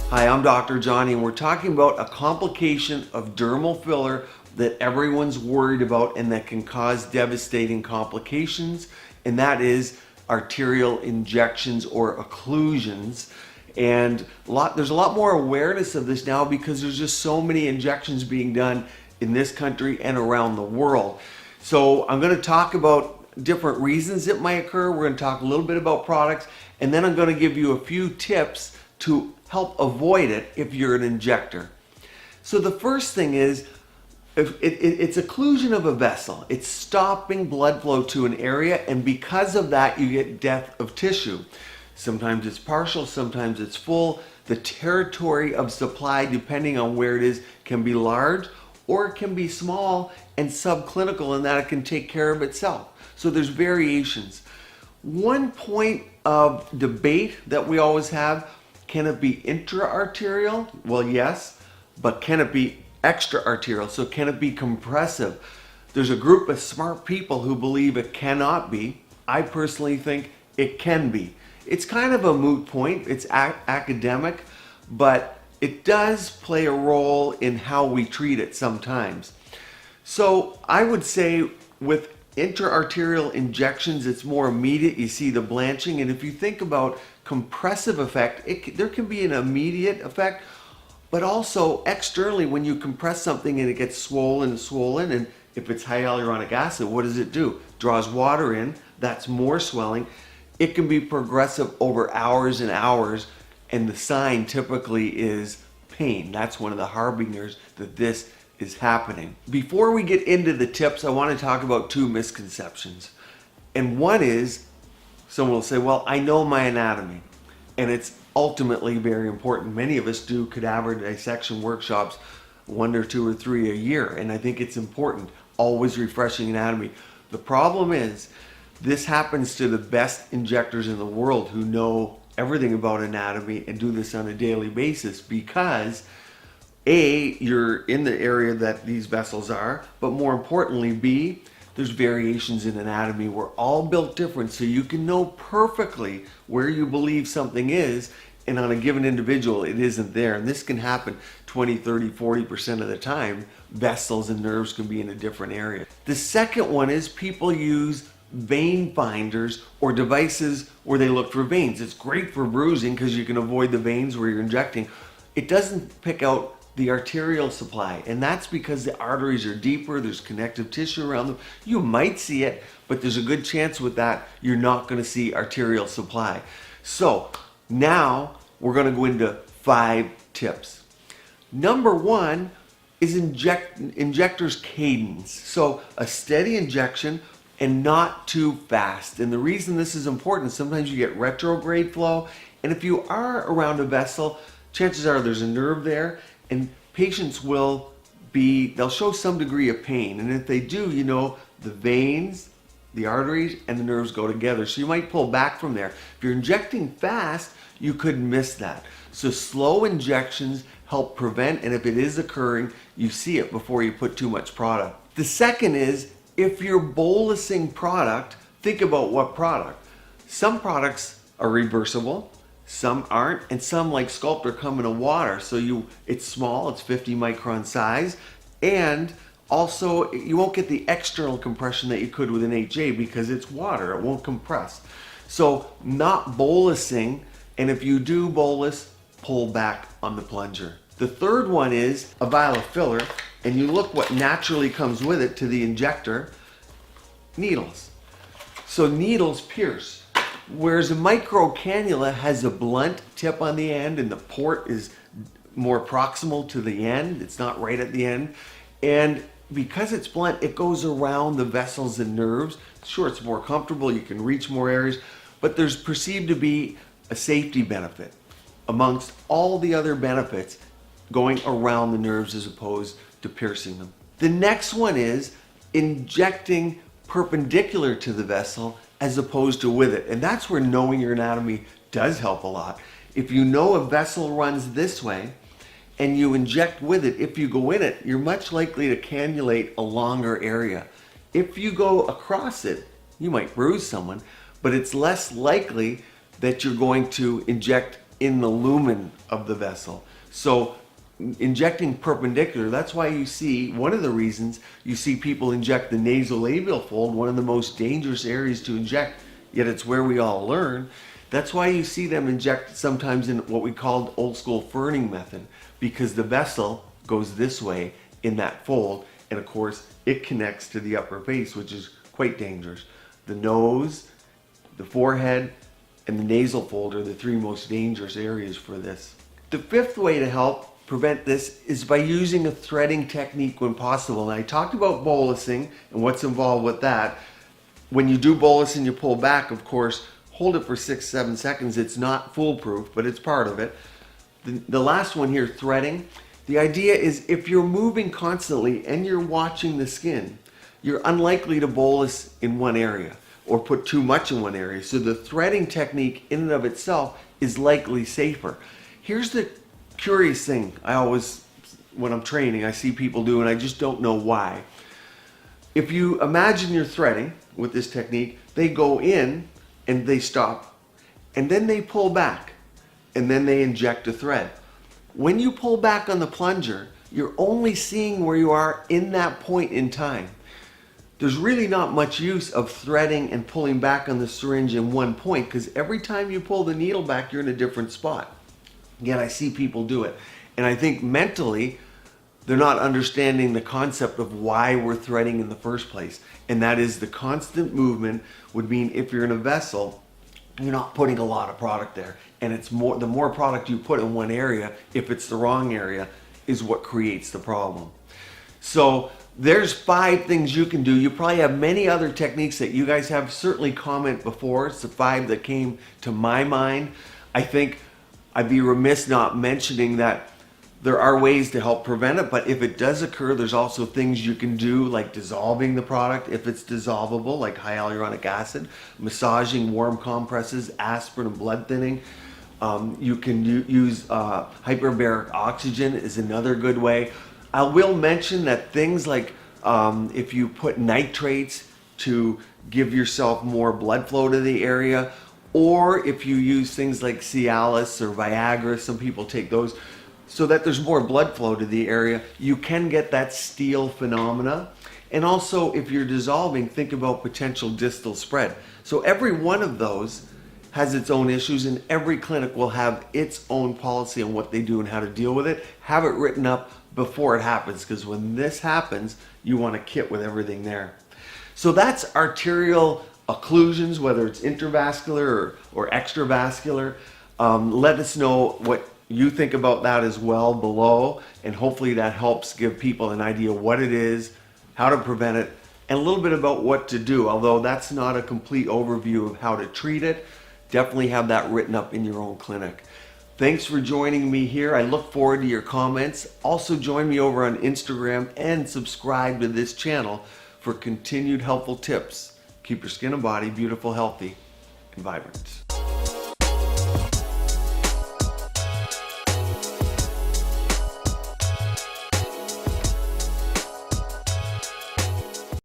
Hi, I'm Dr. Johnny, and we're talking about a complication of dermal filler that everyone's worried about and that can cause devastating complications, and that is arterial injections or occlusions. And there's a lot more awareness of this now because there's just so many injections being done in this country and around the world. So I'm going to talk about different reasons it might occur. We're going to talk a little bit about products, and then I'm going to give you a few tips to help avoid it if you're an injector. So the first thing is, it's occlusion of a vessel. It's stopping blood flow to an area, and because of that you get death of tissue. Sometimes it's partial, sometimes it's full. The territory of supply, depending on where it is, can be large or it can be small and subclinical in that it can take care of itself. So there's variations. One point of debate that we always have: can it be intra-arterial? Well, yes, but can it be extra-arterial? So can it be compressive? There's a group of smart people who believe it cannot be. I personally think it can be. It's kind of a moot point. It's academic, but it does play a role in how we treat it sometimes. So I would say with intra-arterial injections, it's more immediate. You see the blanching, and if you think about compressive effect, there can be an immediate effect, but also externally when you compress something and it gets swollen, and if it's hyaluronic acid, what does it do? Draws water in, that's more swelling. It can be progressive over hours and hours, and the sign typically is pain. That's one of the harbingers that this is happening. Before we get into the tips, I want to talk about two misconceptions. And one is, someone will say, well, I know my anatomy, and it's ultimately very important. Many of us do cadaver dissection workshops, 1 or 2 or 3 a year, and I think it's important, always refreshing anatomy. The problem is, this happens to the best injectors in the world who know everything about anatomy and do this on a daily basis because A, you're in the area that these vessels are, but more importantly, B, there's variations in anatomy. We're all built different, so you can know perfectly where you believe something is, and on a given individual, it isn't there. And this can happen 20, 30, 40% of the time. Vessels and nerves can be in a different area. The second one is people use vein finders or devices where they look for veins. It's great for bruising because you can avoid the veins where you're injecting. It doesn't pick out the arterial supply, and that's because the arteries are deeper, there's connective tissue around them. You might see it, but there's a good chance with that you're not going to see arterial supply. So now we're going to go into 5 tips. Number 1 is injector's cadence. So a steady injection and not too fast. And the reason this is important, sometimes you get retrograde flow, and if you are around a vessel, chances are there's a nerve there, and patients they'll show some degree of pain. And if they do, you know, the veins, the arteries, and the nerves go together. So you might pull back from there. If you're injecting fast, you could miss that. So slow injections help prevent, and if it is occurring, you see it before you put too much product. The second is, if you're bolusing product, think about what product. Some products are reversible, some aren't, and some, like Sculptor, come in a water. So it's small, it's 50 micron size, and also you won't get the external compression that you could with an HA because it's water, it won't compress. So not bolusing, and if you do bolus, pull back on the plunger. The third one is a vial of filler, and you look what naturally comes with it to the injector: needles. So needles pierce, whereas a micro cannula has a blunt tip on the end and the port is more proximal to the end. It's not right at the end. And because it's blunt, it goes around the vessels and nerves. Sure, it's more comfortable, you can reach more areas, but there's perceived to be a safety benefit amongst all the other benefits going around the nerves as opposed to piercing them. The next one is injecting perpendicular to the vessel as opposed to with it. And that's where knowing your anatomy does help a lot. If you know a vessel runs this way and you inject with it, if you go in it, you're much likely to cannulate a longer area. If you go across it, you might bruise someone, but it's less likely that you're going to inject in the lumen of the vessel. So injecting perpendicular, that's why you see, one of the reasons you see people inject the nasolabial fold, one of the most dangerous areas to inject, yet it's where we all learn. That's why you see them inject sometimes in what we called old school ferning method, because the vessel goes this way in that fold, and of course it connects to the upper face, which is quite dangerous. The nose, the forehead, and the nasal fold are the three most dangerous areas for this. The fifth way to help prevent this is by using a threading technique when possible. And I talked about bolusing and what's involved with that. When you do bolus and you pull back, of course, hold it for 6-7 seconds. It's not foolproof, but it's part of it. The last one here, threading. The idea is if you're moving constantly and you're watching the skin, you're unlikely to bolus in one area or put too much in one area. So the threading technique in and of itself is likely safer. Here's the curious thing I always, when I'm training, I see people do, and I just don't know why. If you imagine you're threading with this technique, they go in and they stop, and then they pull back, and then they inject a thread. When you pull back on the plunger, you're only seeing where you are in that point in time. There's really not much use of threading and pulling back on the syringe in one point, because every time you pull the needle back, you're in a different spot. Yet I see people do it. And I think mentally, they're not understanding the concept of why we're threading in the first place. And that is the constant movement would mean if you're in a vessel, you're not putting a lot of product there. And it's more, the more product you put in one area, if it's the wrong area, is what creates the problem. So there's 5 things you can do. You probably have many other techniques that you guys have. Certainly comment before. It's the 5 that came to my mind. I think I'd be remiss not mentioning that there are ways to help prevent it, but if it does occur, there's also things you can do, like dissolving the product if it's dissolvable, like hyaluronic acid, massaging, warm compresses, aspirin, and blood thinning. You can use hyperbaric oxygen is another good way. I will mention that things like if you put nitrates to give yourself more blood flow to the area, or if you use things like Cialis or Viagra, some people take those, so that there's more blood flow to the area, you can get that steal phenomena. And also, if you're dissolving, think about potential distal spread. So every one of those has its own issues, and every clinic will have its own policy on what they do and how to deal with it. Have it written up before it happens, because when this happens, you want a kit with everything there. So that's arterial occlusions, whether it's intravascular or extravascular. Let us know what you think about that as well below, and hopefully that helps give people an idea what it is, how to prevent it, and a little bit about what to do. Although that's not a complete overview of how to treat it, definitely have that written up in your own clinic. Thanks for joining me here. I look forward to your comments. Also join me over on Instagram and subscribe to this channel for continued helpful tips. Keep your skin and body beautiful, healthy, and vibrant.